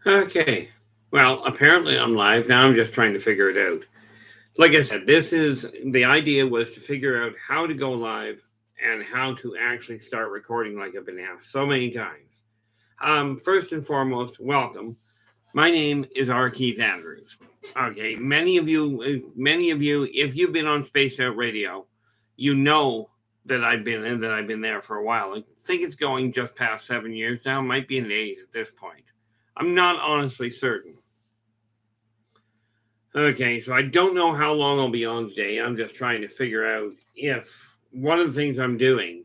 Okay. Well, apparently I'm live. Now I'm just trying to figure it out. Like I said, this is the idea was to figure out how to go live and how to actually start recording like I've been asked so many times. First and foremost, welcome. My name is R. Keith Andrews. Okay, many of you, if you've been on Spaced Out Radio, you know that I've been there for a while. I think it's going just past 7 years now. Might be an 8 at this point. I'm not honestly certain. Okay, so I don't know how long I'll be on today. I'm just trying to figure out if one of the things I'm doing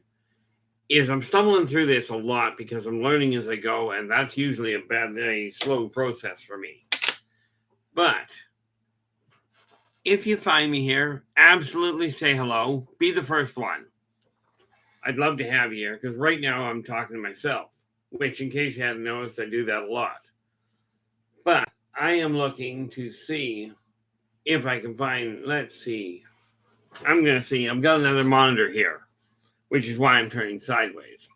is I'm stumbling through this a lot because I'm learning as I go, and that's usually a slow process for me. But if you find me here, absolutely say hello. Be the first one. I'd love to have you here because right now I'm talking to myself, which, in case you hadn't noticed, I do that a lot. But I am looking to see if I can find, let's see. I'm going to see, I've got another monitor here, which is why I'm turning sideways.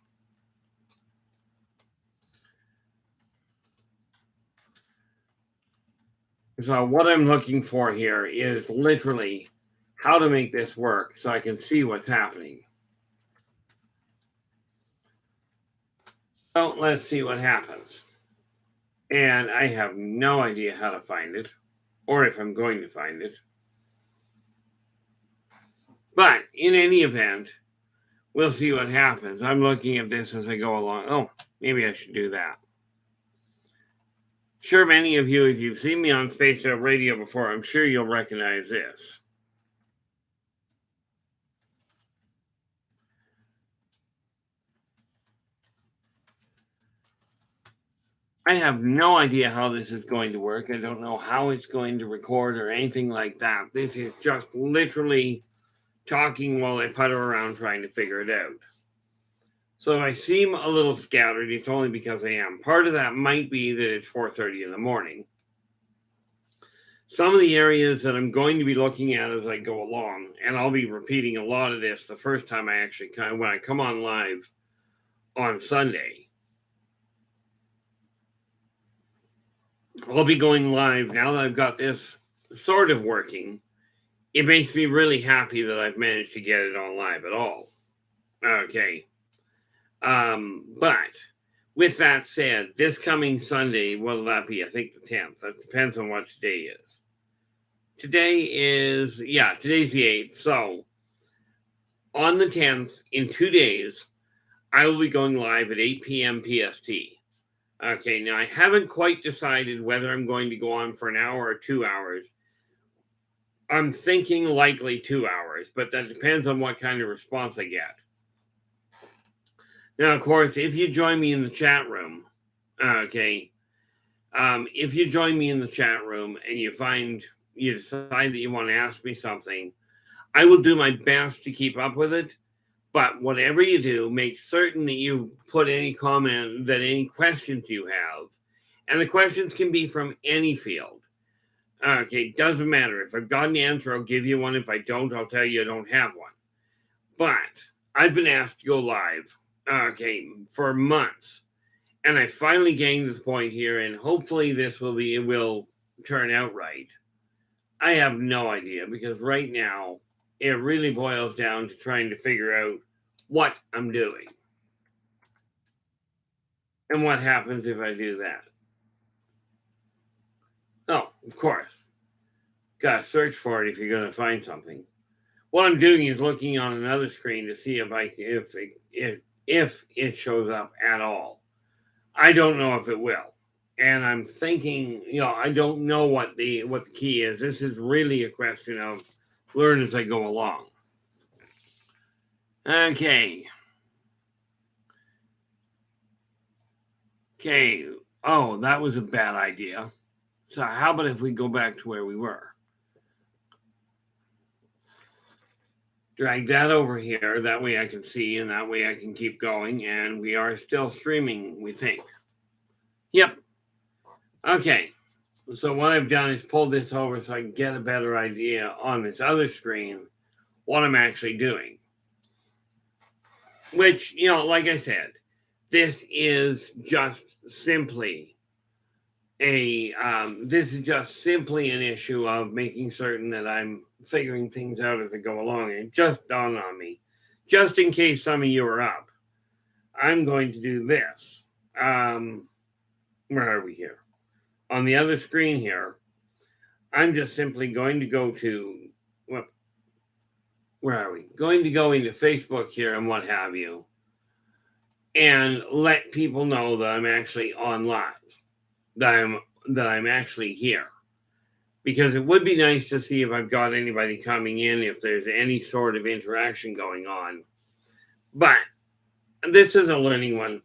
So what I'm looking for here is literally how to make this work so I can see what's happening. So let's see what happens. And I have no idea how to find it or if I'm going to find it. But in any event, we'll see what happens. I'm looking at this as I go along. Oh, maybe I should do that. Sure, many of you, if you've seen me on Spaced Out Radio before, I'm sure you'll recognize this. I have no idea how this is going to work. I don't know how it's going to record or anything like that. This is just literally talking while I putter around trying to figure it out. So if I seem a little scattered, it's only because I am. Part of that might be that it's 4:30 in the morning. Some of the areas that I'm going to be looking at as I go along, and I'll be repeating a lot of this the first time I actually when I come on live on Sunday. I'll be going live now that I've got this sort of working. It makes me really happy that I've managed to get it on live at all. Okay. But with that said, this coming Sunday, what'll that be? I think the 10th. That depends on what today is. Today's the 8th. So on the 10th, in 2 days, I will be going live at 8 p.m. PST. Okay, now I haven't quite decided whether I'm going to go on for an hour or 2 hours. I'm thinking likely 2 hours, but that depends on what kind of response I get. Now, of course, if you join me in the chat room, if you join me in the chat room and you decide that you want to ask me something, I will do my best to keep up with it. But whatever you do, make certain that you put any questions you have, and the questions can be from any field. Okay, doesn't matter. If I've got an answer, I'll give you one. If I don't, I'll tell you I don't have one. But I've been asked to go live, for months. And I finally gained this point here, and hopefully it will turn out right. I have no idea because right now it really boils down to trying to figure out what I'm doing. And what happens if I do that? Oh, of course. Gotta search for it if you're gonna find something. What I'm doing is looking on another screen to see if it shows up at all. I don't know if it will. And I'm thinking, I don't know what the key is. This is really a question of learn as I go along. Okay. Oh, that was a bad idea. So how about if we go back to where we were? Drag that over here. That way I can see, and that way I can keep going. And we are still streaming, we think. Yep. Okay. So what I've done is pulled this over so I can get a better idea on this other screen what I'm actually doing. Which, like I said, this is just simply this is just simply an issue of making certain that I'm figuring things out as I go along. It just dawned on me, just in case some of you are up, I'm going to do this. Where are we here? On the other screen here, I'm just simply going to go to, well, where are we? Going to go into Facebook here and what have you, and let people know that I'm actually on live, that I'm actually here. Because it would be nice to see if I've got anybody coming in, if there's any sort of interaction going on. But this is a learning one.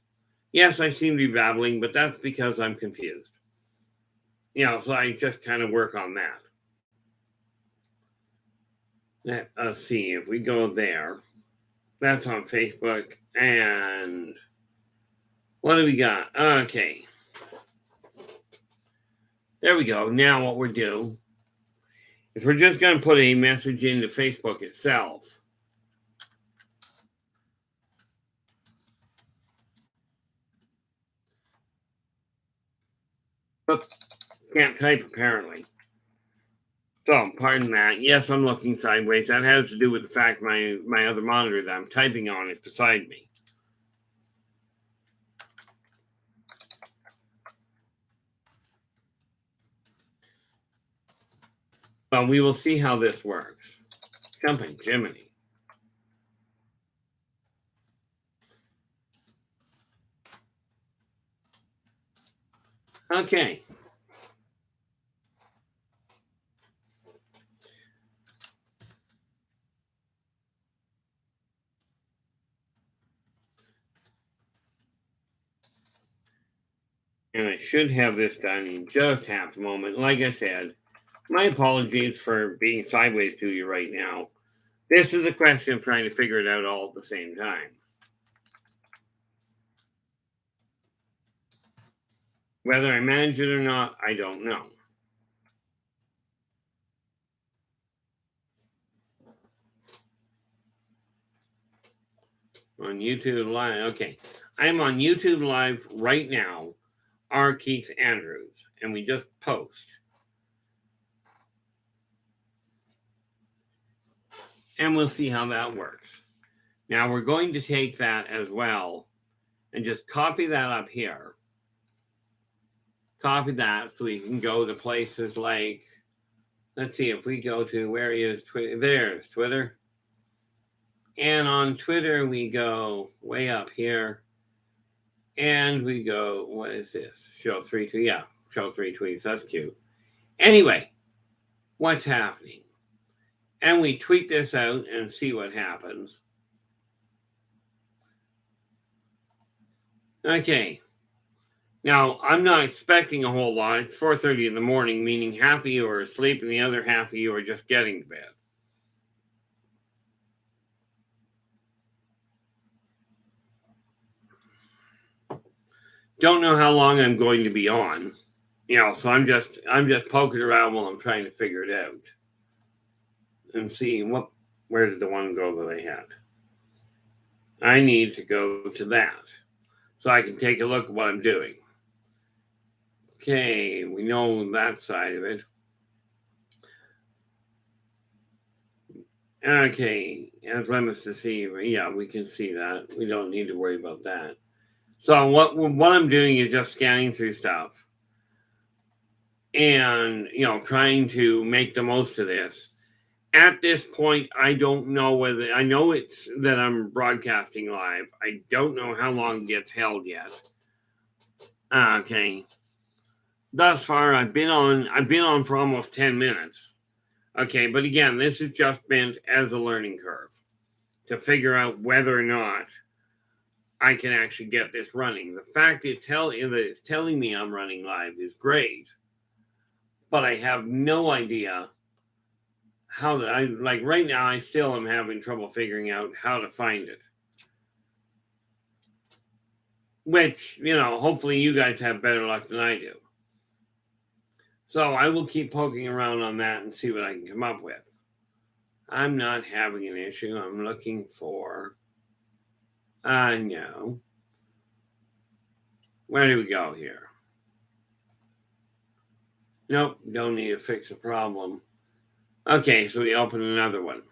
Yes, I seem to be babbling, but that's because I'm confused. So I just kind of work on that. Let's see, if we go there, that's on Facebook. And what do we got? Okay. There we go. Now what we're doing is we're just going to put a message into Facebook itself. Oops, can't type apparently. So, pardon that. Yes, I'm looking sideways. That has to do with the fact my other monitor that I'm typing on is beside me. Well, we will see how this works. Jumping Jiminy. Okay. And I should have this done in just half a moment. Like I said, my apologies for being sideways to you right now. This is a question of trying to figure it out all at the same time. Whether I manage it or not, I don't know. On YouTube Live. Okay. I'm on YouTube Live right now, R. Keith Andrews, and we just post. And we'll see how that works. Now we're going to take that as well and just copy that up here. Copy that so we can go to places like, let's see, if we go to, where is Twitter? There's Twitter. And on Twitter, we go way up here. And we go, what is this? Show 3 tweets. Yeah, show 3 tweets. That's cute. Anyway, what's happening? And we tweet this out and see what happens. Okay. Now, I'm not expecting a whole lot. It's 4:30 in the morning, meaning half of you are asleep and the other half of you are just getting to bed. Don't know how long I'm going to be on. So I'm just poking around while I'm trying to figure it out. And see where did the one go that I had? I need to go to that so I can take a look at what I'm doing. Okay, we know that side of it. Okay, as limits to see, yeah, we can see that. We don't need to worry about that. So what I'm doing is just scanning through stuff and trying to make the most of this. At this point, I don't know whether I know it's that I'm broadcasting live. I don't know how long it gets held yet. Okay. Thus far, I've been on for almost 10 minutes. Okay, but again, this is just meant as a learning curve to figure out whether or not I can actually get this running. The fact that it's telling me I'm running live is great, but I have no idea how to, like right now, I still am having trouble figuring out how to find it. Which, hopefully you guys have better luck than I do. So I will keep poking around on that and see what I can come up with. I'm not having an issue. I'm looking for, no. Where do we go here? Nope, don't need to fix a problem. Okay, so we open another one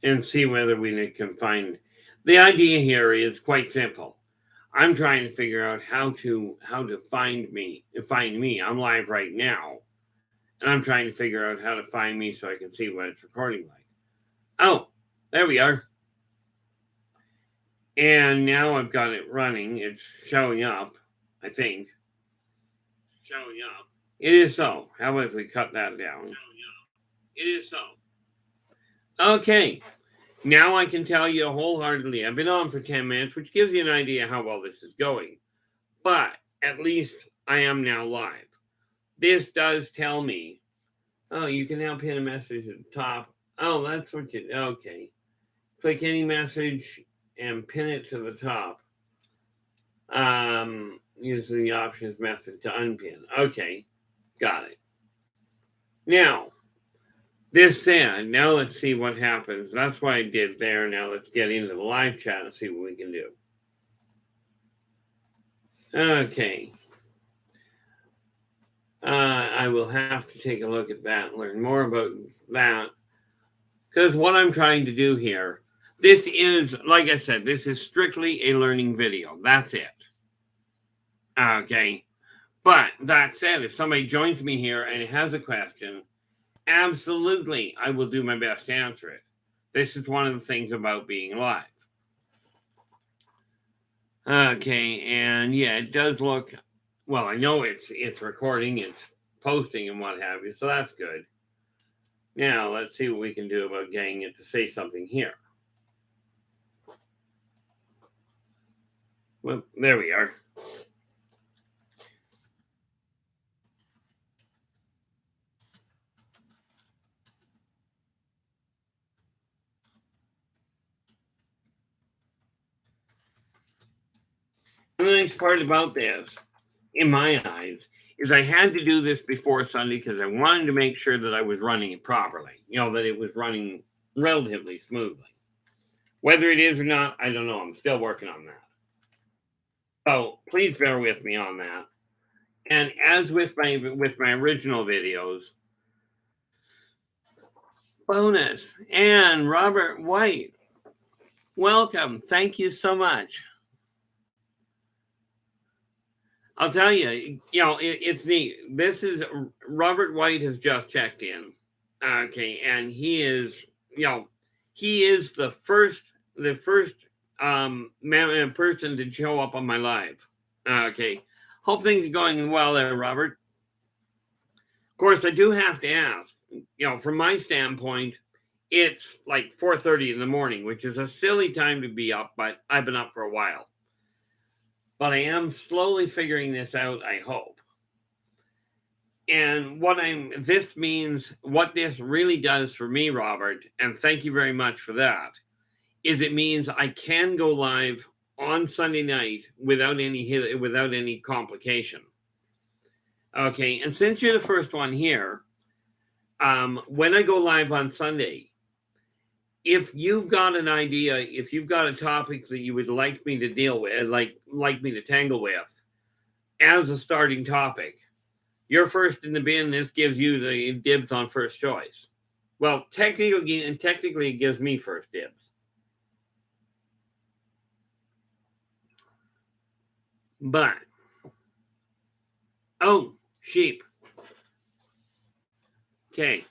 and see whether we can find. The idea here is quite simple. I'm trying to figure out how to find me. I'm live right now, and I'm trying to figure out how to find me so I can see what it's recording like. Oh, there we are. And now I've got it running. It's showing up, I think. Showing up. It is so. How about if we cut that down? It is so. Okay. Now I can tell you wholeheartedly, I've been on for 10 minutes, which gives you an idea how well this is going. But at least I am now live. This does tell me, oh, you can now pin a message at the top. Oh, that's what you, okay. Click any message and pin it to the top. Use the options method to unpin. Okay, got it. Now, this said, now let's see what happens. That's what I did there. Now let's get into the live chat and see what we can do. Okay. I will have to take a look at that and learn more about that. Because what I'm trying to do here, this is, like I said, this is strictly a learning video. That's it. Okay. But that said, if somebody joins me here and has a question, absolutely, I will do my best to answer it. This is one of the things about being live. Okay, and yeah, it does look, well, I know it's recording, it's posting and what have you, so that's good. Now, let's see what we can do about getting it to say something here. Well, there we are. And the nice part about this, in my eyes, is I had to do this before Sunday because I wanted to make sure that I was running it properly. You know, that it was running relatively smoothly. Whether it is or not, I don't know. I'm still working on that. So please bear with me on that. And as with my original videos, bonus and Robert White, welcome. Thank you so much. I'll tell you, you know, it's neat. This is Robert White has just checked in. Okay, and he is, you know, he is the first person to show up on my live. Okay, hope things are going well there, Robert. Of course, I do have to ask, you know, from my standpoint, it's like 4:30 in the morning, which is a silly time to be up, but I've been up for a while. But I am slowly figuring this out, I hope. And what this means, what this really does for me, Robert, and thank you very much for that, is it means I can go live on Sunday night without any complication. Okay, and since you're the first one here, when I go live on Sunday, if you've got an idea, if you've got a topic that you would like me to deal with, like me to tangle with, as a starting topic, you're first in the bin. This gives you the dibs on first choice. Well, technically, it gives me first dibs. But, oh, sheep. Okay.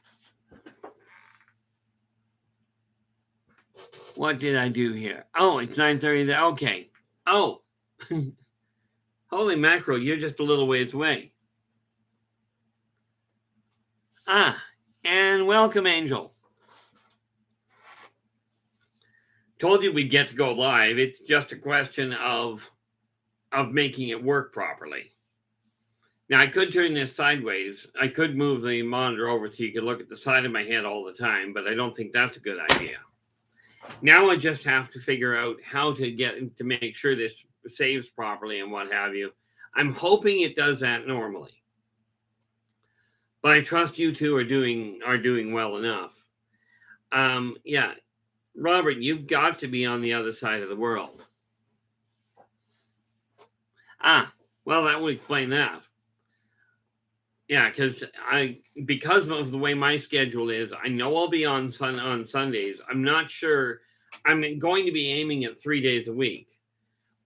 What did I do here? Oh, it's 9:30. Okay. Oh, holy mackerel, you're just a little ways away. Ah, and welcome, Angel. Told you we'd get to go live. It's just a question of making it work properly. Now, I could turn this sideways. I could move the monitor over so you could look at the side of my head all the time, but I don't think that's a good idea. Now I just have to figure out how to make sure this saves properly and what have you. I'm hoping it does that normally. But I trust you two are doing well enough. Yeah. Robert, you've got to be on the other side of the world. Ah, well, that would explain that. Yeah, because of the way my schedule is, I know I'll be on Sundays. I'm not sure. I'm going to be aiming at 3 days a week,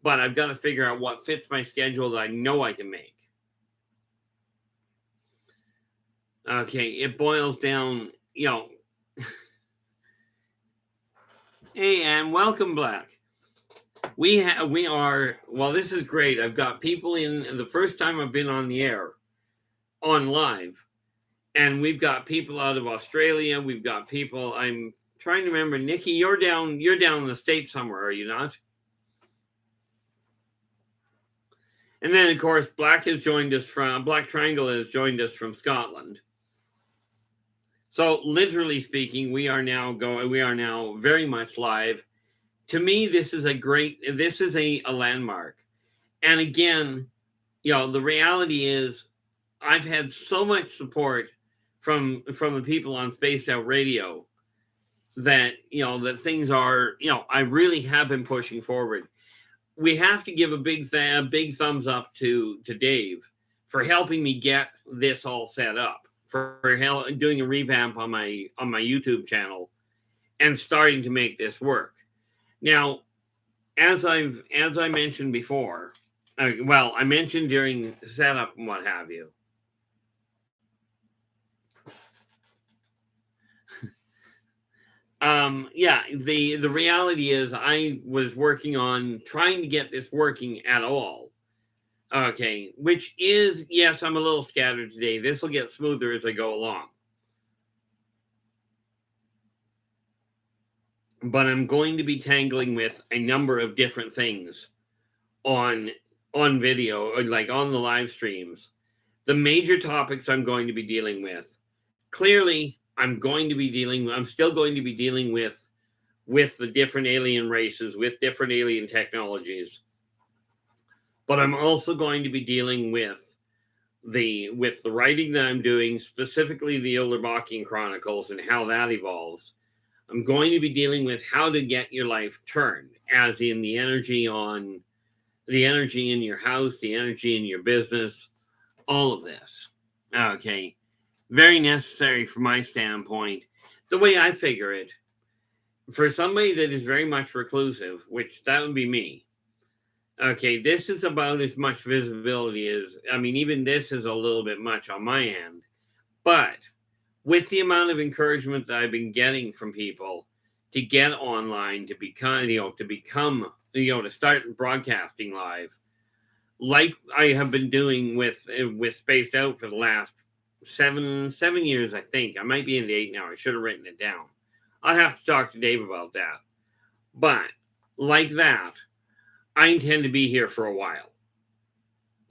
but I've got to figure out what fits my schedule that I know I can make. Okay, it boils down, Hey, and welcome, Black. We are. Well, this is great. I've got people in the first time I've been on the air, on live, and we've got people out of Australia. We've got people. I'm trying to remember. Nikki, you're down. You're down in the States somewhere, are you not? And then, of course, Black Triangle has joined us from Scotland. So, literally speaking, we are now very much live. To me, this is a landmark. And again, the reality is I've had so much support from the people on Spaced Out Radio that that things are, I really have been pushing forward. We have to give a big thumbs up to Dave for helping me get this all set up, for doing a revamp on my YouTube channel and starting to make this work. Now, as I mentioned before, I mentioned during setup and what have you. The reality is I was working on trying to get this working at all. Okay, which is, yes, I'm a little scattered today. This will get smoother as I go along. But I'm going to be tangling with a number of different things on video, or like on the live streams. The major topics I'm going to be dealing with. Clearly, I'm still going to be dealing with the different alien races, with different alien technologies. But I'm also going to be dealing with the writing that I'm doing, specifically the Ullerbachian Chronicles and how that evolves. I'm going to be dealing with how to get your life turned, as in the energy in your house, the energy in your business, all of this. Okay. Very necessary from my standpoint. The way I figure it, for somebody that is very much reclusive, which that would be me. Okay, this is about as much visibility as, even this is a little bit much on my end. But with the amount of encouragement that I've been getting from people to get online, to start broadcasting live, like I have been doing with Spaced Out for the last 7 years, I think. I might be in the 8 now. I should have written it down. I'll have to talk to Dave about that. But like that, I intend to be here for a while.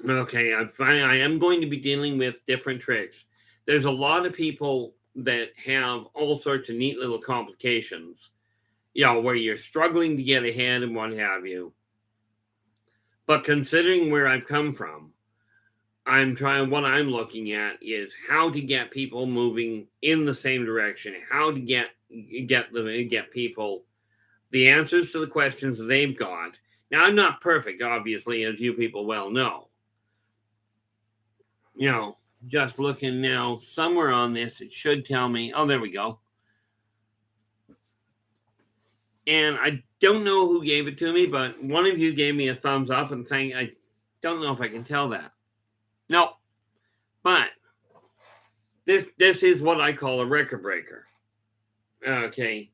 Okay, I am going to be dealing with different tricks. There's a lot of people that have all sorts of neat little complications, where you're struggling to get ahead and what have you. But considering where I've come from, what I'm looking at is how to get people moving in the same direction, how to get people the answers to the questions they've got. Now, I'm not perfect, obviously, as you people well know. Just looking now somewhere on this, it should tell me. Oh, there we go. And I don't know who gave it to me, but one of you gave me a thumbs up and I don't know if I can tell that. No, but this is what I call a record breaker. Okay.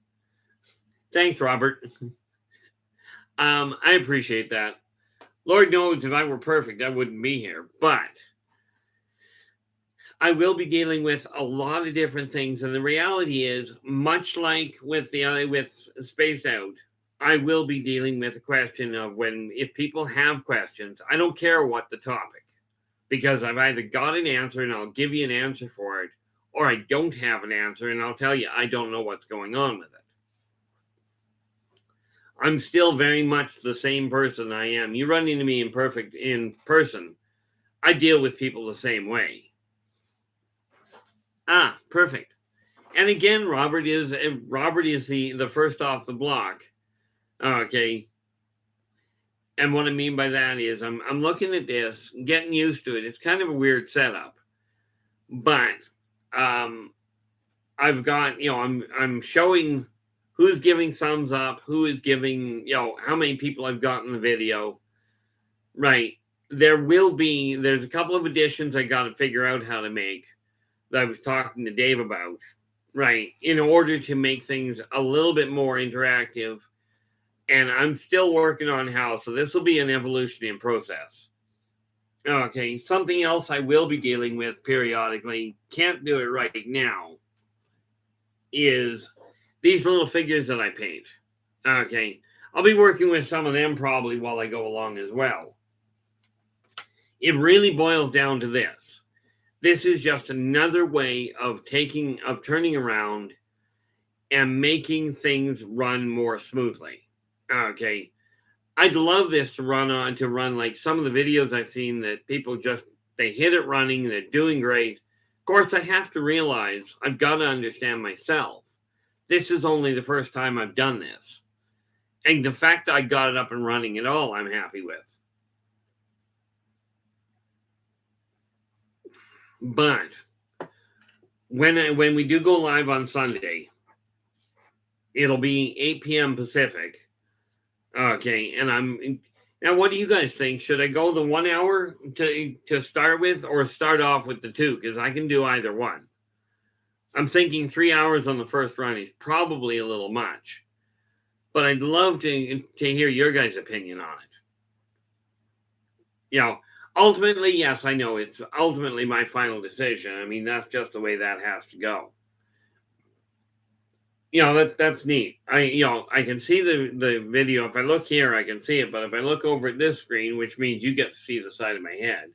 Thanks, Robert. I appreciate that. Lord knows if I were perfect, I wouldn't be here. But I will be dealing with a lot of different things, and the reality is, much like with Spaced Out, I will be dealing with the question of if people have questions, I don't care what the topic, because I've either got an answer and I'll give you an answer for it, or I don't have an answer and I'll tell you I don't know what's going on with it. I'm still very much the same person I am. You run into me in person, I deal with people the same way. Ah, perfect. And again, Robert is the first off the block. Okay. And what I mean by that is I'm looking at this, getting used to it. It's kind of a weird setup. But I've got, I'm showing who's giving thumbs up, who is giving, how many people I've got in the video. Right. There's a couple of additions I got to figure out how to make that I was talking to Dave about. Right. In order to make things a little bit more interactive. And I'm still working on how. So this will be an evolution in process. Okay. Something else I will be dealing with periodically, can't do it right now, is these little figures that I paint. Okay. I'll be working with some of them probably while I go along as well. It really boils down to this. This is just another way of turning around and making things run more smoothly. Okay. I'd love this to run like some of the videos I've seen that people they hit it running, they're doing great. Of course, I have to realize I've got to understand myself. This is only the first time I've done this. And the fact that I got it up and running at all, I'm happy with. But when we do go live on Sunday, it'll be 8 p.m. Pacific. Okay, and now. What do you guys think? Should I go the 1 hour to start with, or start off with the 2? Because I can do either one. I'm thinking 3 hours on the first run is probably a little much, but I'd love to hear your guys' opinion on it. Ultimately, yes, I know it's ultimately my final decision. I mean, that's just the way that has to go. That's neat. I can see the video. If I look here, I can see it. But if I look over at this screen, which means you get to see the side of my head,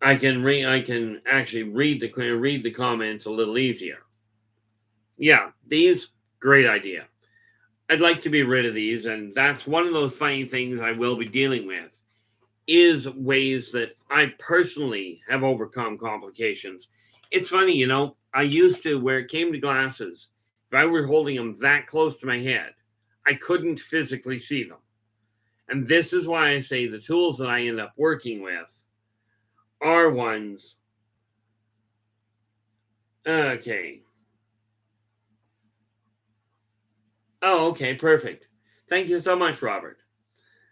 I can actually read the comments a little easier. Yeah, these, great idea. I'd like to be rid of these, and that's one of those funny things I will be dealing with, is ways that I personally have overcome complications. It's funny, I used to, where it came to glasses, if I were holding them that close to my head, I couldn't physically see them. And this is why I say the tools that I end up working with are ones. Okay. Oh, okay, perfect. Thank you so much, Robert.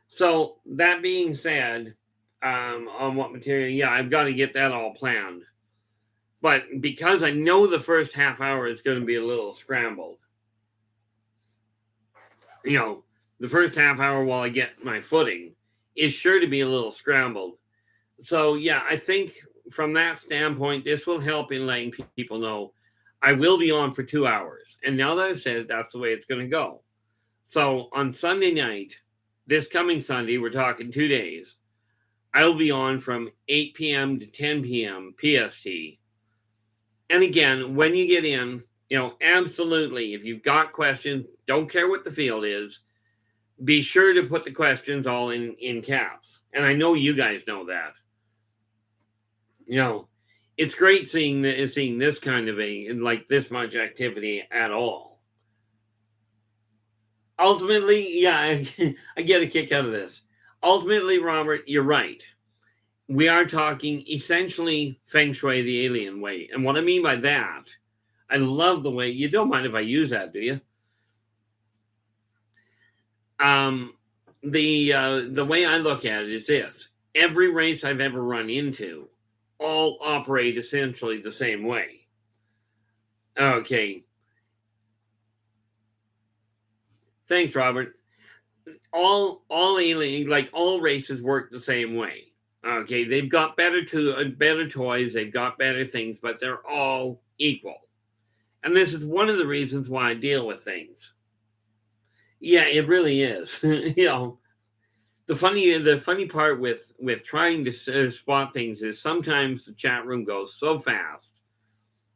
So that being said, on what material, yeah, I've got to get that all planned. But because I know the first half hour is going to be a little scrambled, the first half hour while I get my footing is sure to be a little scrambled. So, yeah, I think from that standpoint, this will help in letting people know I will be on for 2 hours. And now that I've said it, that's the way it's going to go. So on Sunday night, this coming Sunday, we're talking 2 days, I will be on from 8 p.m. to 10 p.m. PST. And again, when you get in, absolutely, if you've got questions, don't care what the field is, be sure to put the questions all in caps. And I know you guys know that. It's great seeing this kind of this much activity at all. Ultimately, yeah, I get a kick out of this. Ultimately, Robert, you're right. We are talking essentially Feng Shui the alien way. And what I mean by that, I love the way, you don't mind if I use that, do you? The way I look at it is this. Every race I've ever run into all operate essentially the same way. Okay. Thanks, Robert. All alien, like all races work the same way. Okay, they've got better toys, they've got better things, but they're all equal. And this is one of the reasons why I deal with things. Yeah, it really is. The funny part with trying to spot things is sometimes the chat room goes so fast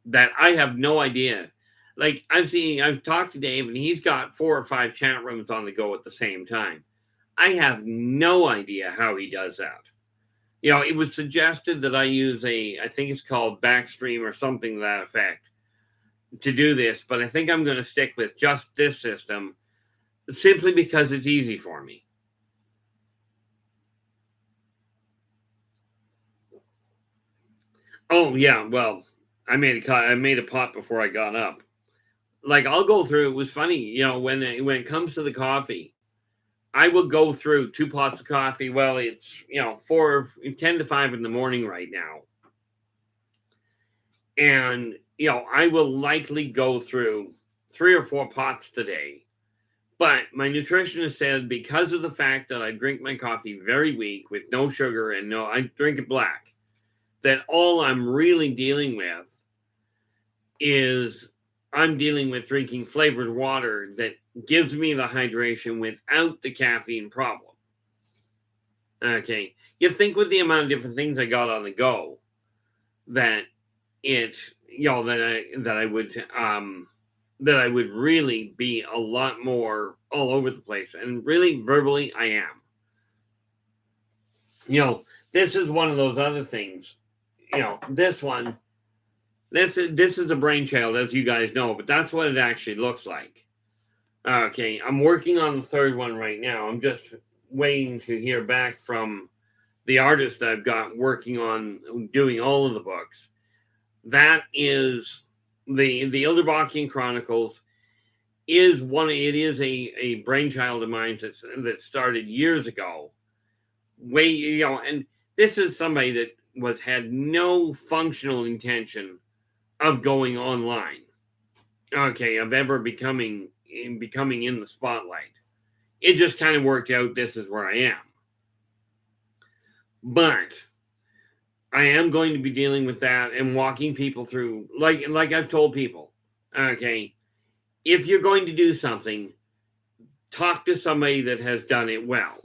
that I have no idea. Like I've talked to Dave and he's got 4 or 5 chat rooms on the go at the same time. I have no idea how he does that. It was suggested that I use I think it's called Backstream or something to that effect to do this, but I think I'm going to stick with just this system simply because it's easy for me. Oh yeah, well, I made a pot before I got up. Like I'll go through. It was funny, when it comes to the coffee, I will go through 2 pots of coffee. Well, it's 10 to 5 in the morning right now, and I will likely go through 3 or 4 pots today. But my nutritionist said because of the fact that I drink my coffee very weak with no sugar and I drink it black, that all I'm really dealing with is I'm dealing with drinking flavored water that gives me the hydration without the caffeine problem. Okay. You think with the amount of different things I got on the go that it, that I would really be a lot more all over the place. And really, verbally, I am. This is one of those other things. This one, this is a brainchild, as you guys know, but that's what it actually looks like. Okay, I'm working on the third one right now. I'm just waiting to hear back from the artist I've got working on doing all of the books. That is the Ilderbockian Chronicles is one. It is a brainchild of mine that started years ago. And this is somebody that had no functional intention of going online. Okay, of ever becoming in the spotlight. It just kind of worked out. This is where I am. But I am going to be dealing with that and walking people through, like I've told people, okay, if you're going to do something, talk to somebody that has done it well.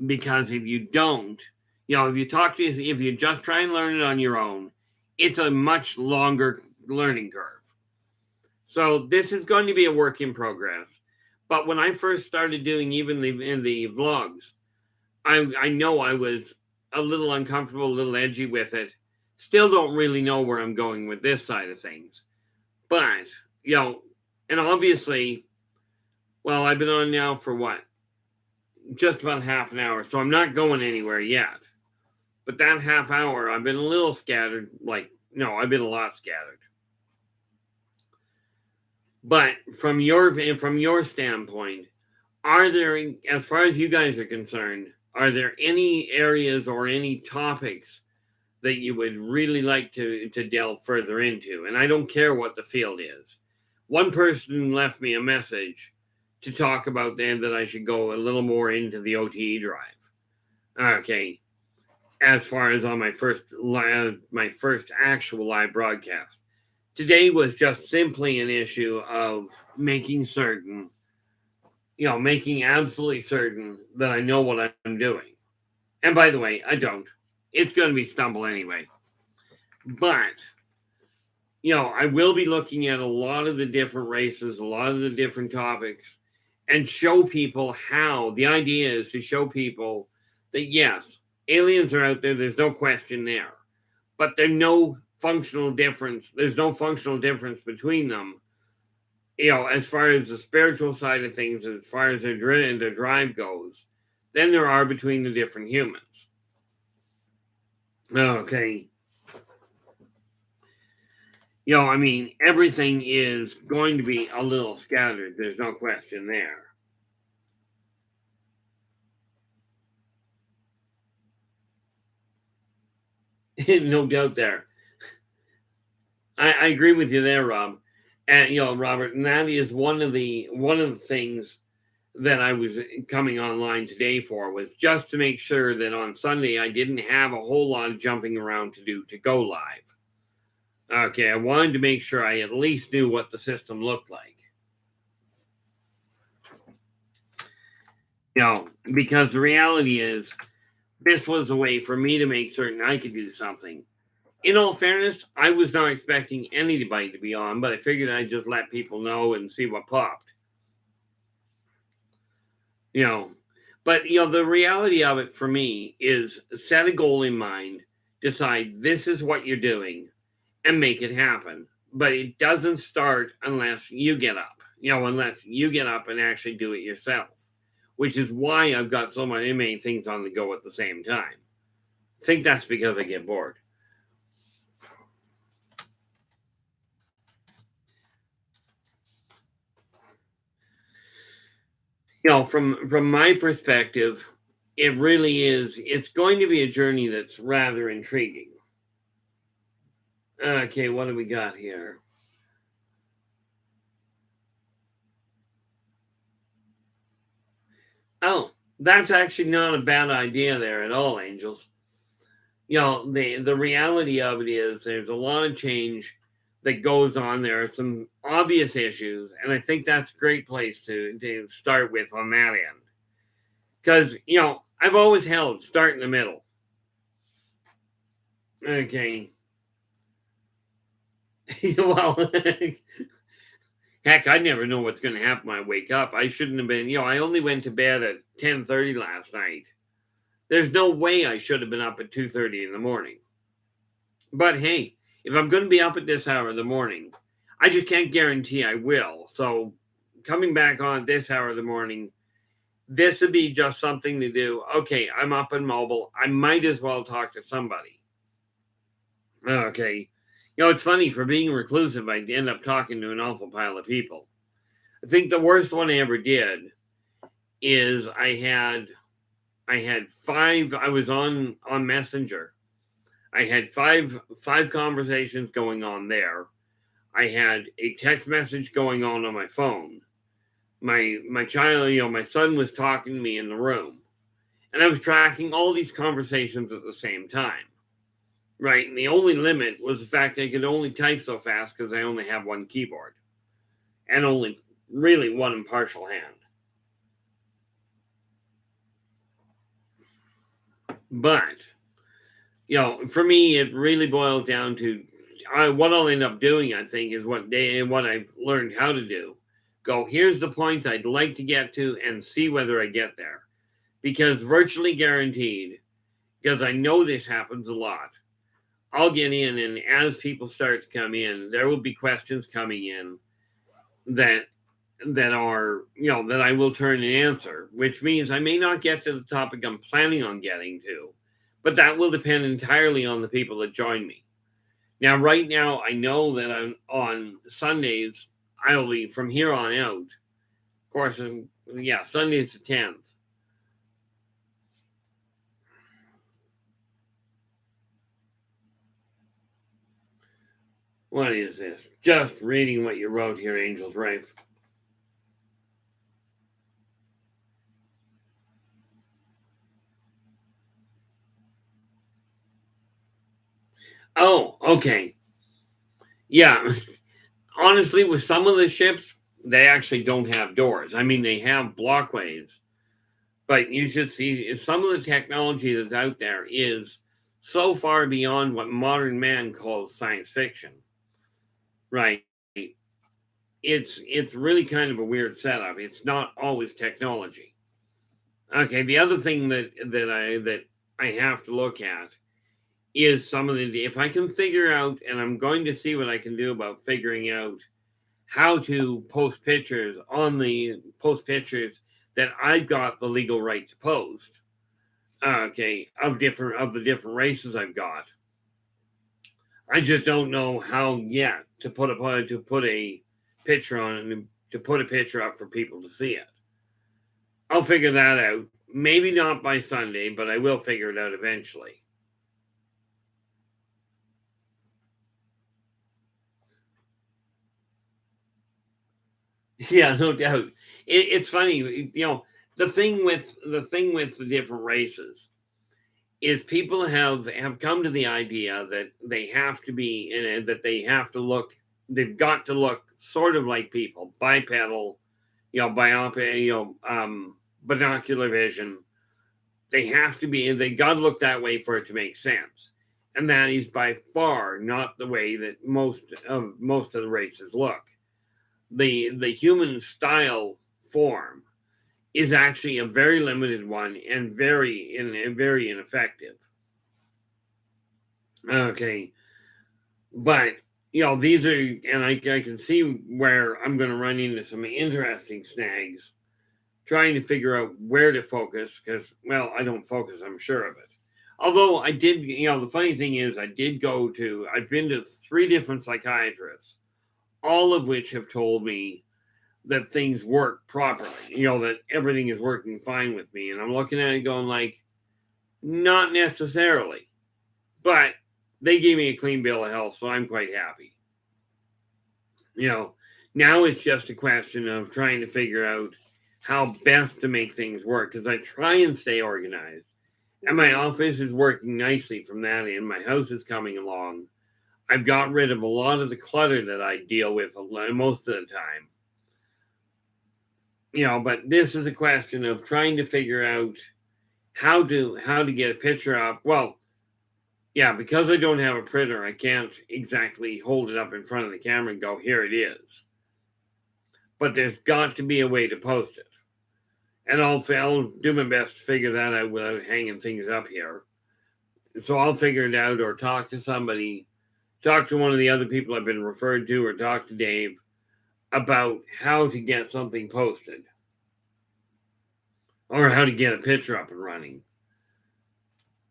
Because if you don't, if you just try and learn it on your own, it's a much longer learning curve. So this is going to be a work in progress. But when I first started doing even in the vlogs, I know I was a little uncomfortable, a little edgy with it. Still don't really know where I'm going with this side of things. But, and obviously, well, I've been on now for what? Just about half an hour. So I'm not going anywhere yet. But that half hour, I've been a little scattered. I've been a lot scattered. But from your standpoint, are there, as far as you guys are concerned, are there any areas or any topics that you would really like to delve further into? And I don't care what the field is. One person left me a message to talk about that I should go a little more into the OTE drive. Okay. As far as on my first actual live broadcast. Today was just simply an issue of making absolutely certain that I know what I'm doing. And by the way, I don't. It's going to be stumble anyway. But, I will be looking at a lot of the different races, a lot of the different topics, and show people how. The idea is to show people that, yes, aliens are out there. There's no question there. But there's no functional difference. There's no functional difference between them. As far as the spiritual side of things, as far as their drive goes, than there are between the different humans. Okay. Everything is going to be a little scattered. There's no question there. No doubt there. I agree with you there, Rob. And Robert, and that is one of the things that I was coming online today for, was just to make sure that on Sunday I didn't have a whole lot of jumping around to do to go live. Okay, I wanted to make sure I at least knew what the system looked like. Because the reality is, this was a way for me to make certain I could do something. In all fairness, I was not expecting anybody to be on, but I figured I'd just let people know and see what popped. But the reality of it for me is set a goal in mind, decide this is what you're doing, and make it happen. But it doesn't start unless you get up, and actually do it yourself, which is why I've got so many things on the go at the same time. I think that's because I get bored. From my perspective, it really is. It's going to be a journey that's rather intriguing. Okay, what do we got here? Oh, that's actually not a bad idea there at all, Angels. The reality of it is there's a lot of change that goes on. There are some obvious issues, and I think that's a great place to start with on that end. Because I've always held start in the middle. Okay. Well, heck, I never know what's going to happen when I wake up. I shouldn't have been. I only went to bed at 10:30 last night. There's no way I should have been up at 2:30 in the morning. But hey, if I'm going to be up at this hour in the morning, I just can't guarantee I will. So coming back on at this hour of the morning, this would be just something to do. Okay, I'm up and mobile. I might as well talk to somebody. Okay. It's funny, for being reclusive, I end up talking to an awful pile of people. I think the worst one I ever did is I had five. I was on Messenger. I had five conversations going on there. I had a text message going on my phone. My child, my son was talking to me in the room, and I was tracking all these conversations at the same time. Right, and the only limit was the fact I could only type so fast because I only have one keyboard and only really one impartial hand. But for me, it really boils down to what I'll end up doing. I think is what I've learned how to do. Go, here's the points I'd like to get to, and see whether I get there, because virtually guaranteed, because I know this happens a lot. I'll get in, and as people start to come in, there will be questions coming in that are that I will turn and answer, which means I may not get to the topic I'm planning on getting to, but that will depend entirely on the people that join me. Now, right now, I know that on Sundays I'll be from here on out. Of course, yeah, Sunday's the 10th. What is this? Just reading what you wrote here, Angel's Rife. Oh, okay. Yeah. Honestly, with some of the ships, they actually don't have doors. I mean, they have blockways, but you should see some of the technology that's out there is so far beyond what modern man calls science fiction. Right. It's really kind of a weird setup. It's not always technology. Okay, the other thing that I have to look at is some of the, if I can figure out, and I'm going to see what I can do about figuring out how to post pictures that I've got the legal right to post. Okay, of the different races I've got. I just don't know how yet to put a picture on it and to put a picture up for people to see it. I'll figure that out. Maybe not by Sunday, but I will figure it out eventually. Yeah, no doubt. It's funny, the thing with the different races is people have come to the idea that they have to be in it, that they've got to look sort of like people, bipedal, binocular vision. They have to be, and they got to look that way for it to make sense. And that is by far not the way that most of the races look. The human style form is actually a very limited one and very ineffective. Okay, but these are, and I can see where I'm going to run into some interesting snags trying to figure out where to focus, because, well, I don't focus, I'm sure of it. Although I did, the funny thing is, I've been to three different psychiatrists, all of which have told me that things work properly, that everything is working fine with me. And I'm looking at it going like, not necessarily, but they gave me a clean bill of health, so I'm quite happy. Now it's just a question of trying to figure out how best to make things work, because I try and stay organized. And my office is working nicely from that end. My house is coming along. I've got rid of a lot of the clutter that I deal with most of the time. But this is a question of trying to figure out how to get a picture up. Well, yeah, because I don't have a printer, I can't exactly hold it up in front of the camera and go, here it is. But there's got to be a way to post it. And I'll do my best to figure that out without hanging things up here. So I'll figure it out, or talk to somebody, talk to one of the other people I've been referred to, or talk to Dave about how to get something posted, or how to get a picture up and running.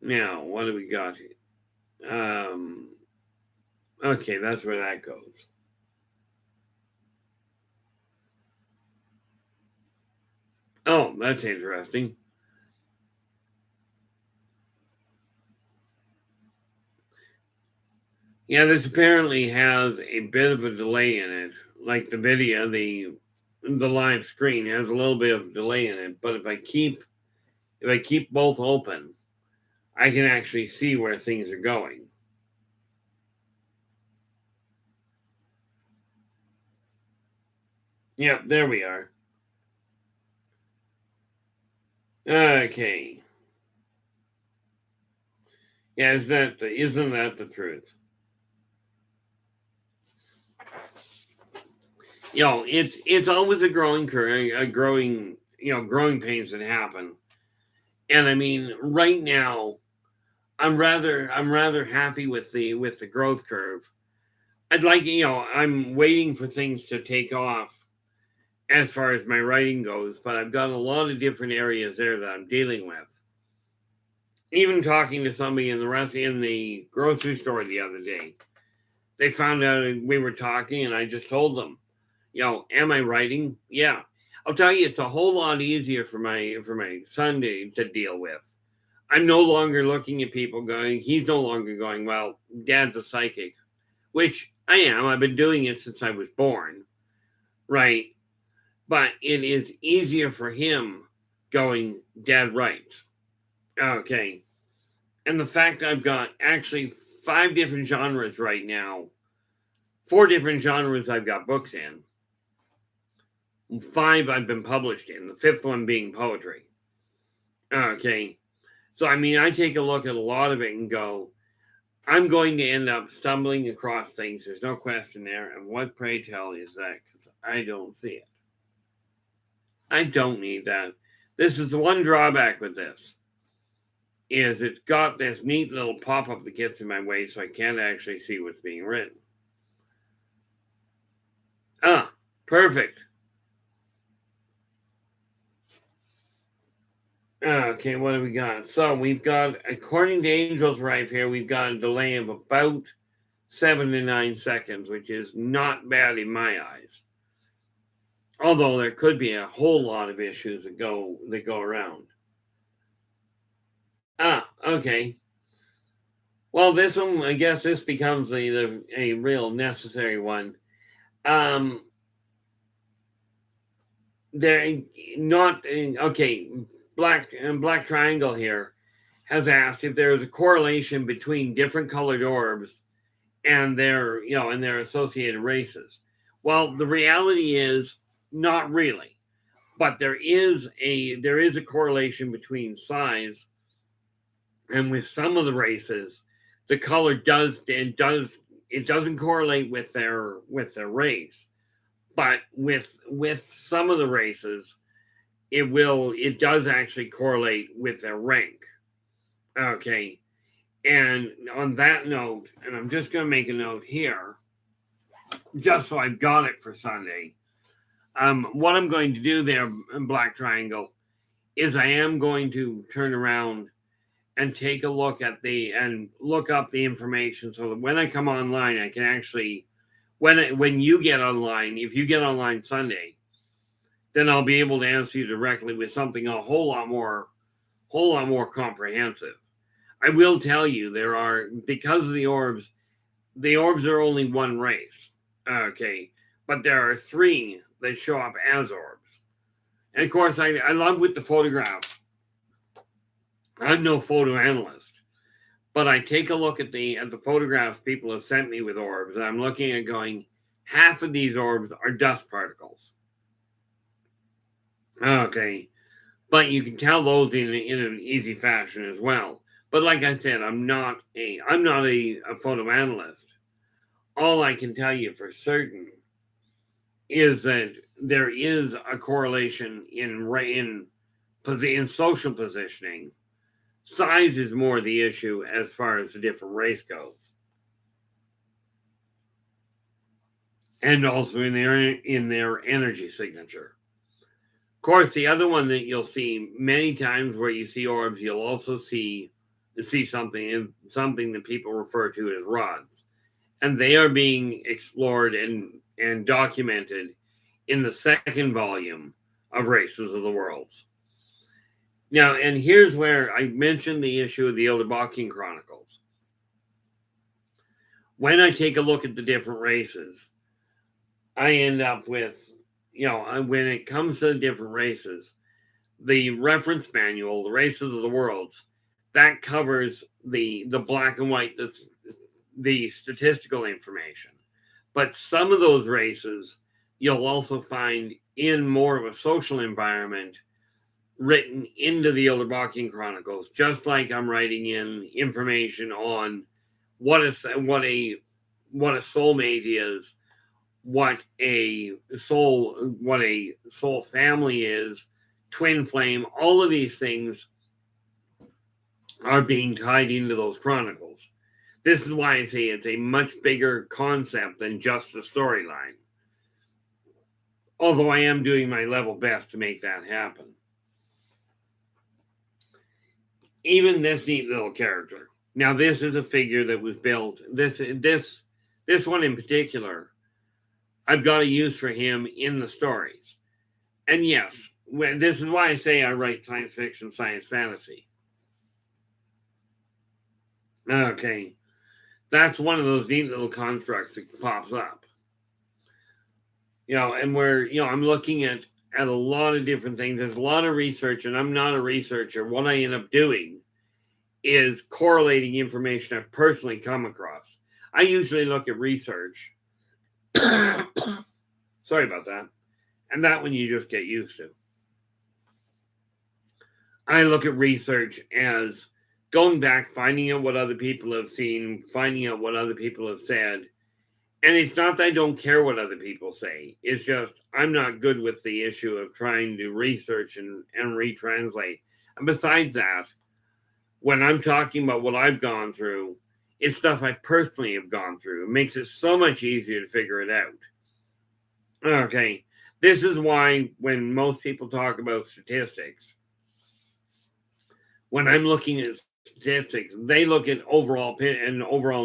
Now, what do we got here? Okay, that's where that goes. Oh, that's interesting. Yeah, this apparently has a bit of a delay in it. Like the video, the live screen has a little bit of delay in it. But if I keep both open, I can actually see where things are going. Yep, there we are. Okay. Yeah, isn't that the truth? It's always a growing pains that happen. And I mean, right now, I'm rather happy with the growth curve. I'd like, I'm waiting for things to take off as far as my writing goes, but I've got a lot of different areas there that I'm dealing with. Even talking to somebody in the grocery store the other day, they found out we were talking, and I just told them, am I writing? Yeah. I'll tell you, it's a whole lot easier for my son to deal with. I'm no longer looking at people going, he's no longer going, well, Dad's a psychic, which I am. I've been doing it since I was born, right? But it is easier for him going, Dad writes. Okay. And the fact I've got actually 5 different genres right now, 4 different genres I've got books in, 5 I've been published in, the 5th one being poetry. Okay. So, I mean, I take a look at a lot of it and go, I'm going to end up stumbling across things. There's no question there. And what, pray tell, is that? Because I don't see it. I don't need that. This is the one drawback with this, is it's got this neat little pop-up that gets in my way, so I can't actually see what's being written. Ah, perfect. Okay, what do we got? So we've got, according to Angel's Rife here, we've got a delay of about 7 to 9 seconds, which is not bad in my eyes. Although there could be a whole lot of issues that go around. Ah, okay. Well, this one, I guess this becomes a real necessary one. They're not, okay, Black Triangle here has asked if there is a correlation between different colored orbs and their associated races. Well, the reality is not really, but there is a correlation between size, and with some of the races, the color doesn't correlate with their race, but with some of the races, it does actually correlate with their rank. Okay. And on that note, and I'm just going to make a note here, just so I've got it for Sunday. What I'm going to do there in Black Triangle is I am going to turn around and take a look at and look up the information, so that when I come online, I can actually, when you get online, if you get online Sunday, then I'll be able to answer you directly with something a whole lot more comprehensive. I will tell you there are, because of the orbs are only one race. Okay. But there are three that show up as orbs. And of course, I love with the photographs. I'm no photo analyst, but I take a look at the photographs people have sent me with orbs, and I'm looking at going, half of these orbs are dust particles. Okay. But you can tell those in an easy fashion as well. But like I said, I'm not a photo analyst. All I can tell you for certain is that there is a correlation in social positioning. Size is more the issue as far as the different race goes, and also in their energy signature. Of course, the other one that you'll see many times where you see orbs, you'll also see something that people refer to as rods, and they are being explored and documented in the second volume of Races of the Worlds. Now, and here's where I mentioned the issue of the Ildebakian Chronicles. When I take a look at the different races, I end up with, when it comes to the different races, the reference manual, the Races of the Worlds, that covers the black and white, the statistical information. But some of those races you'll also find in more of a social environment written into the Ildebakian Chronicles, just like I'm writing in information on what a soulmate is, what a soul family is, twin flame. All of these things are being tied into those chronicles. This is why I say it's a much bigger concept than just the storyline. Although I am doing my level best to make that happen. Even this neat little character. Now, this is a figure that was built. This one in particular, I've got a use for him in the stories. And yes, this is why I say I write science fiction, science fantasy. Okay. That's one of those neat little constructs that pops up. And where, I'm looking at a lot of different things. There's a lot of research, and I'm not a researcher. What I end up doing is correlating information I've personally come across. I usually look at research. Sorry about that. And that one you just get used to. I look at research as going back, finding out what other people have seen, finding out what other people have said. And it's not that I don't care what other people say. It's just I'm not good with the issue of trying to research and retranslate. And besides that, when I'm talking about what I've gone through, it's stuff I personally have gone through. It makes it so much easier to figure it out. Okay. This is why when most people talk about statistics, when I'm looking at statistics, they look at overall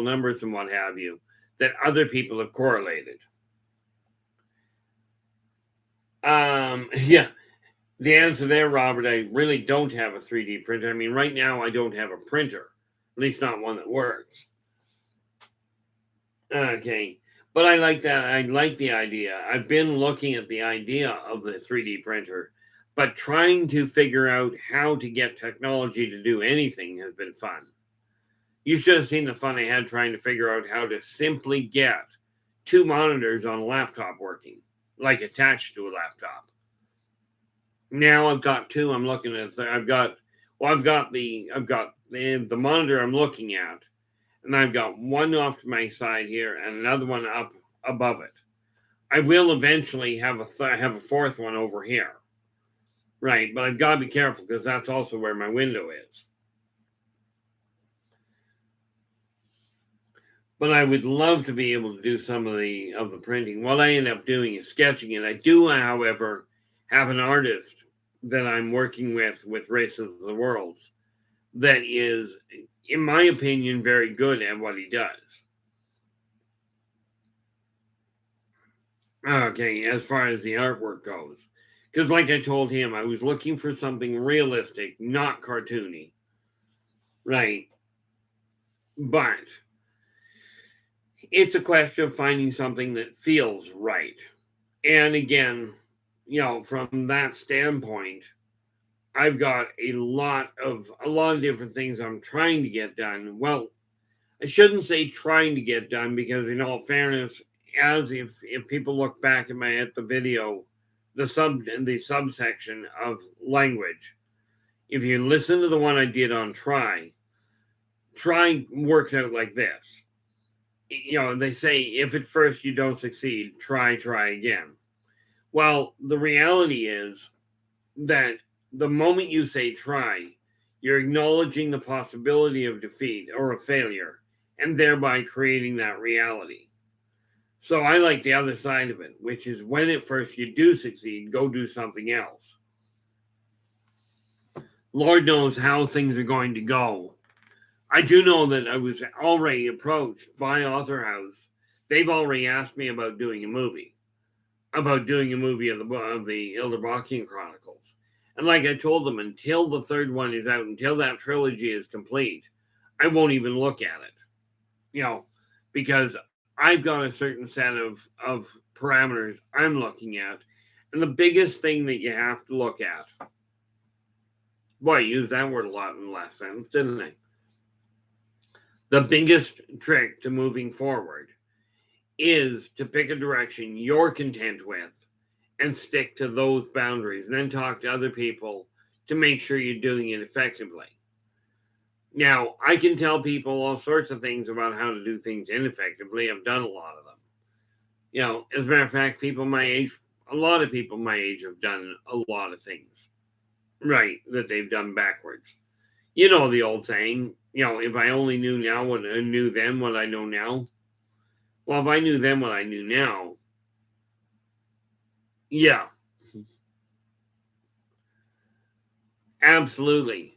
numbers and what have you that other people have correlated. Yeah. The answer there, Robert, I really don't have a 3D printer. I mean, right now I don't have a printer, at least not one that works. Okay. But I like that. I like the idea. I've been looking at the idea of the 3D printer, but trying to figure out how to get technology to do anything has been fun. You should have seen the fun I had trying to figure out how to simply get two monitors on a laptop working, like attached to a laptop. Now I've got two. I'm looking at. I've got the monitor I'm looking at, and I've got one off to my side here and another one up above it. I will eventually have a fourth one over here, right? But I've got to be careful because that's also where my window is. But I would love to be able to do some of the printing. What I end up doing is sketching it. I do, however, have an artist that I'm working with Races of the Worlds that is, in my opinion, very good at what he does. Okay, as far as the artwork goes. Because, like I told him, I was looking for something realistic, not cartoony. Right. But it's a question of finding something that feels right. And again, from that standpoint, I've got a lot of different things I'm trying to get done. Well, I shouldn't say trying to get done, because in all fairness, as if people look back at the video, the subsection of language, if you listen to the one I did on try works out like this. They say, if at first you don't succeed, try again. Well, the reality is that the moment you say try, you're acknowledging the possibility of defeat or a failure, and thereby creating that reality. So I like the other side of it, which is when at first you do succeed, go do something else. Lord knows how things are going to go. I do know that I was already approached by Author House. They've already asked me about doing a movie of the Ilderbachtian Chronicles. And like I told them, until the third one is out, until that trilogy is complete, I won't even look at it. Because I've got a certain set of parameters I'm looking at. And the biggest thing that you have to look at, boy, I used that word a lot in the last sentence, didn't I? The biggest trick to moving forward is to pick a direction you're content with and stick to those boundaries, and then talk to other people to make sure you're doing it effectively. Now, I can tell people all sorts of things about how to do things ineffectively. I've done a lot of them. As a matter of fact, a lot of people my age have done a lot of things, right, that they've done backwards. The old saying, if I only knew now what I knew then, what I know now. Well, if I knew then what I knew now, yeah, absolutely.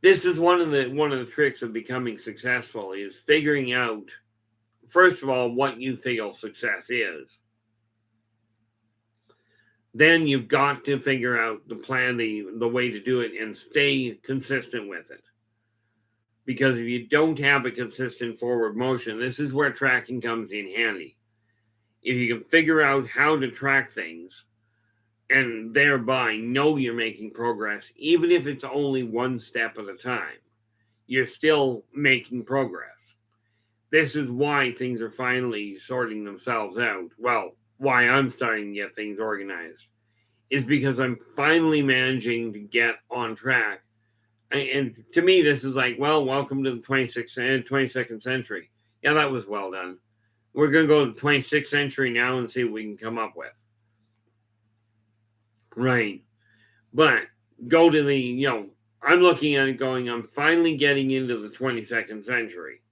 This is one of the tricks of becoming successful, is figuring out, first of all, what you feel success is. Then you've got to figure out the plan, the way to do it, and stay consistent with it. Because if you don't have a consistent forward motion, this is where tracking comes in handy. If you can figure out how to track things and thereby know you're making progress, even if it's only one step at a time, you're still making progress. This is why things are finally sorting themselves out. Well, why I'm starting to get things organized is because I'm finally managing to get on track. And to me, this is like, well, welcome to the 22nd century. Yeah, that was well done. We're going to go to the 26th century now and see what we can come up with. Right. But go to I'm looking at it going, I'm finally getting into the 22nd century.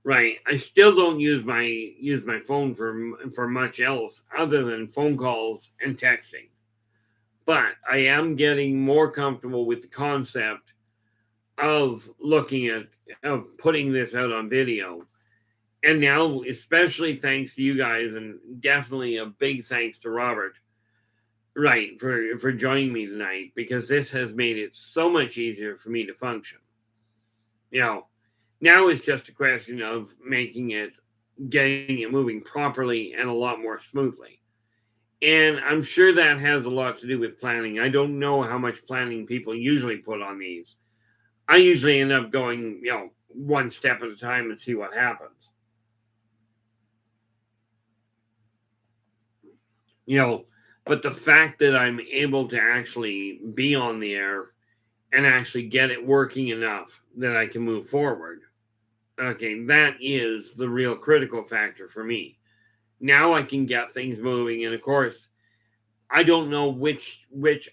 Right. I still don't use my phone for much else other than phone calls and texting. But I am getting more comfortable with the concept of putting this out on video. And now, especially thanks to you guys, and definitely a big thanks to Robert, right, for joining me tonight, because this has made it so much easier for me to function. Now it's just a question of getting it moving properly and a lot more smoothly. And I'm sure that has a lot to do with planning. I don't know how much planning people usually put on these. I usually end up going, one step at a time and see what happens. But the fact that I'm able to actually be on the air and actually get it working enough that I can move forward, okay, that is the real critical factor for me. Now I can get things moving, and of course, I don't know which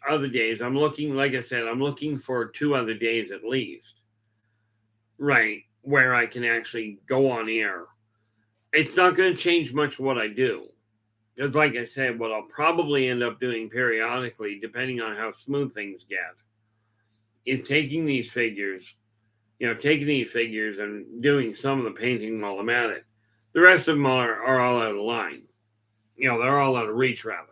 other days. I'm looking, like I said, I'm looking for 2 other days at least, right, where I can actually go on air. It's not going to change much what I do. Because like I said, what I'll probably end up doing periodically, depending on how smooth things get, is taking these figures and doing some of the painting while I'm at it. The rest of them are all out of line. They're all out of reach, rather.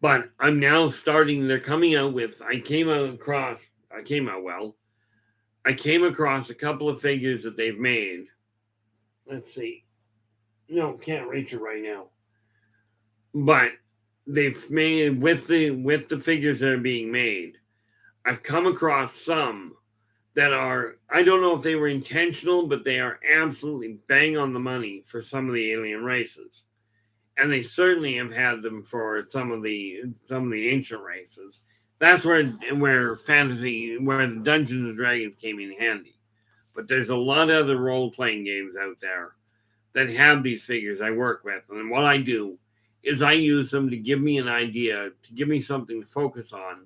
But I'm now starting, they're coming out with, I came across a couple of figures that they've made. Let's see. No, can't reach it right now. But they've made with the figures that are being made. I've come across some that are, I don't know if they were intentional, but they are absolutely bang on the money for some of the alien races. And they certainly have had them for some of the ancient races. That's where the Dungeons and Dragons came in handy. But there's a lot of other role playing games out there that have these figures I work with, and what I do is I use them to give me an idea, to give me something to focus on.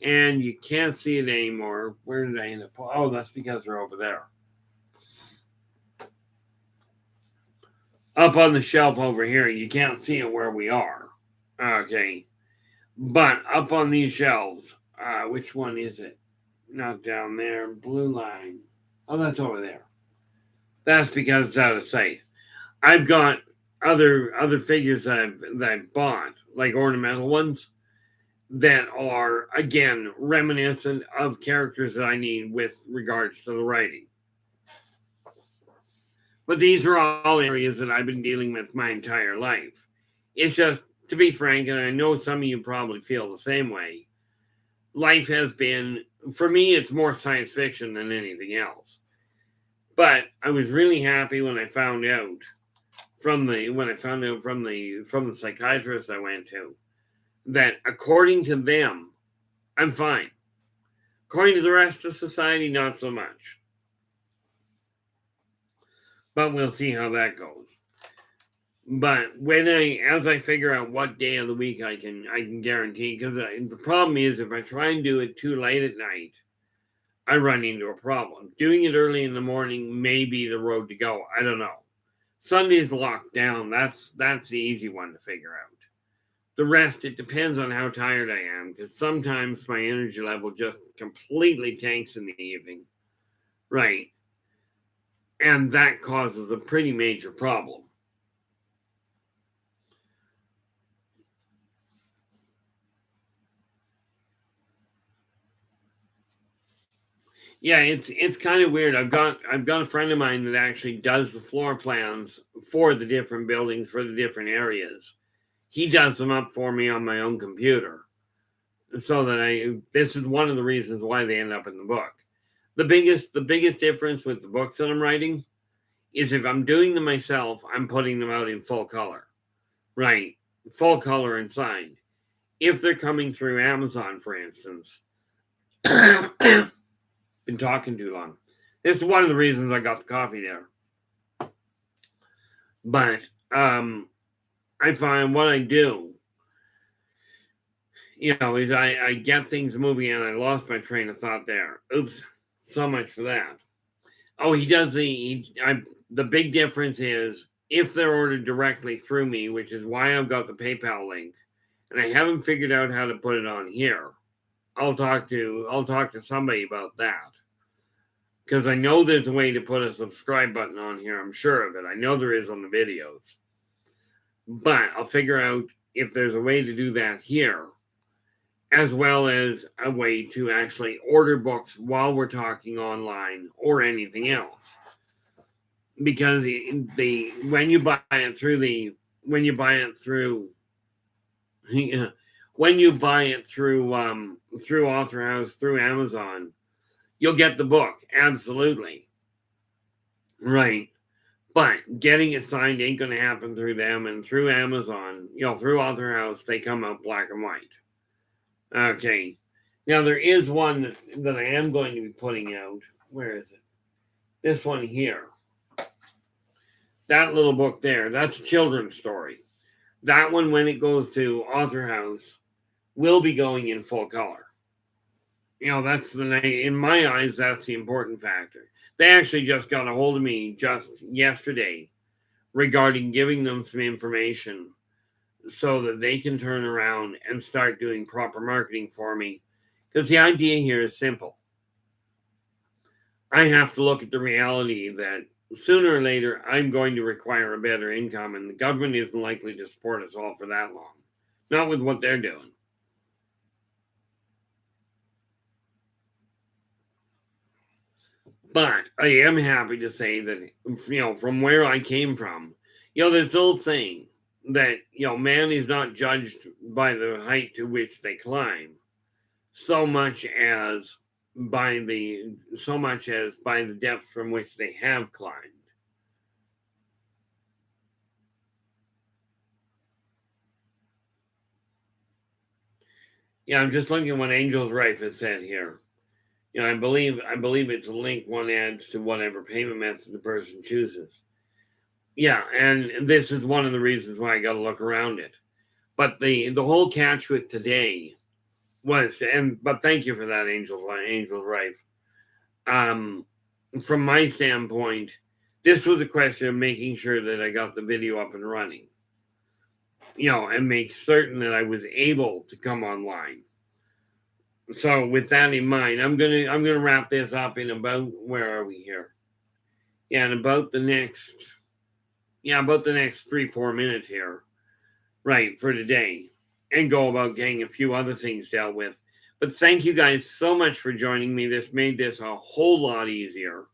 And you can't see it anymore. Where did I end up? Oh, that's because they're over there. Up on the shelf over here, you can't see it where we are. Okay. But up on these shelves, which one is it? Not down there. Blue line. Oh, that's over there. That's because it's out of sight. I've got other figures that I've bought, like ornamental ones, that are again reminiscent of characters that I need with regards to the writing. But these are all areas that I've been dealing with my entire life. It's just, to be frank, and I know some of you probably feel the same way, life has been, for me, it's more science fiction than anything else. But I was really happy when I found out from the psychiatrist I went to that according to them, I'm fine. According to the rest of society, not so much. But we'll see how that goes. But as I figure out what day of the week I can guarantee, because the problem is if I try and do it too late at night, I run into a problem. Doing it early in the morning may be the road to go. I don't know. Sunday's locked down. That's the easy one to figure out. The rest, it depends on how tired I am, because sometimes my energy level just completely tanks in the evening. Right. And that causes a pretty major problem. Yeah, it's kind of weird. I've got a friend of mine that actually does the floor plans for the different buildings for the different areas. He does them up for me on my own computer, so that this is one of the reasons why they end up in the book. The biggest difference with the books that I'm writing is if I'm doing them myself, I'm putting them out in full color, right? Full color and signed. If they're coming through Amazon, for instance, been talking too long. This is one of the reasons I got the coffee there. But I find what I do, is I get things moving, and I lost my train of thought there. Oops, so much for that. Oh, he does the big difference is if they're ordered directly through me, which is why I've got the PayPal link, and I haven't figured out how to put it on here. I'll talk to somebody about that. Because I know there's a way to put a subscribe button on here. I'm sure of it. I know there is on the videos. But I'll figure out if there's a way to do that here, as well as a way to actually order books while we're talking online or anything else. Because when you buy it through Author House, through Amazon, you'll get the book, absolutely. Right. But getting it signed ain't going to happen through them, and through Amazon, through Author House, they come out black and white. Okay. Now, there is one that I am going to be putting out. Where is it? This one here. That little book there, that's a children's story. That one, when it goes to Author House, will be going in full color. That's in my eyes, that's the important factor. They actually just got a hold of me just yesterday regarding giving them some information so that they can turn around and start doing proper marketing for me. Because the idea here is simple. I have to look at the reality that sooner or later I'm going to require a better income, and the government isn't likely to support us all for that long. not with what they're doing. But I am happy to say that, from where I came from, there's no saying that, man is not judged by the height to which they climb so much as by the depth from which they have climbed. Yeah, I'm just looking at what Angel's Rife has said here. I believe it's a link one adds to whatever payment method the person chooses. Yeah, and this is one of the reasons why I got to look around it. But the whole catch with today was, but thank you for that, Angel's Rife. From my standpoint, this was a question of making sure that I got the video up and running, and make certain that I was able to come online. So with that in mind, I'm gonna wrap this up in about, where are we here? Yeah, in about the next 3-4 minutes here, right, for today, and go about getting a few other things dealt with. But thank you guys so much for joining me. This made this a whole lot easier.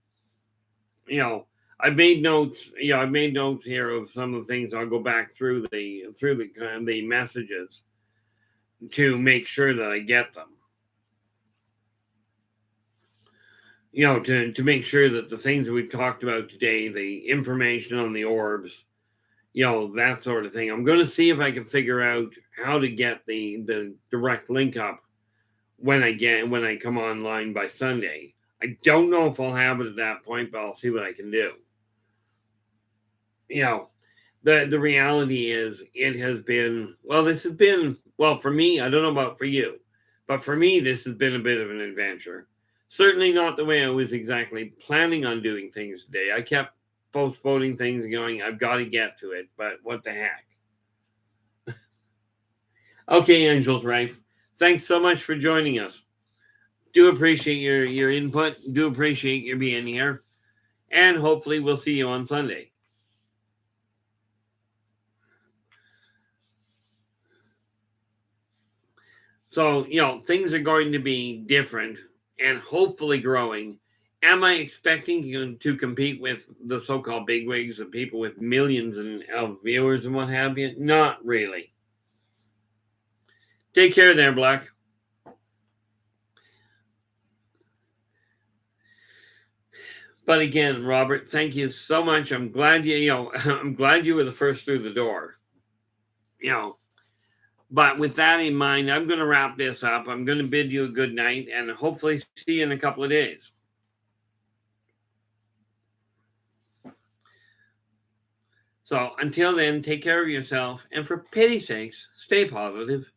I've made notes. I've made notes here of some of the things. I'll go back through the messages to make sure that I get them. To make sure that the things that we've talked about today, the information on the orbs, that sort of thing. I'm going to see if I can figure out how to get the direct link up when I come online by Sunday. I don't know if I'll have it at that point, but I'll see what I can do. The reality is, it has been, for me, I don't know about for you, but for me, this has been a bit of an adventure. Certainly not the way I was exactly planning on doing things today. I kept postponing things and going, I've got to get to it, but what the heck. Okay, Angel's Rife, thanks so much for joining us. Do appreciate your input. Do appreciate your being here. And hopefully we'll see you on Sunday. So, things are going to be different and hopefully growing. Am I expecting to compete with the so-called bigwigs, the people with millions of viewers and what have you? Not really. Take care there, Black. But again, Robert, thank you so much. I'm glad I'm glad you were the first through the door. But with that in mind, I'm going to wrap this up. I'm going to bid you a good night and hopefully see you in a couple of days. So until then, take care of yourself, and for pity's sakes, stay positive.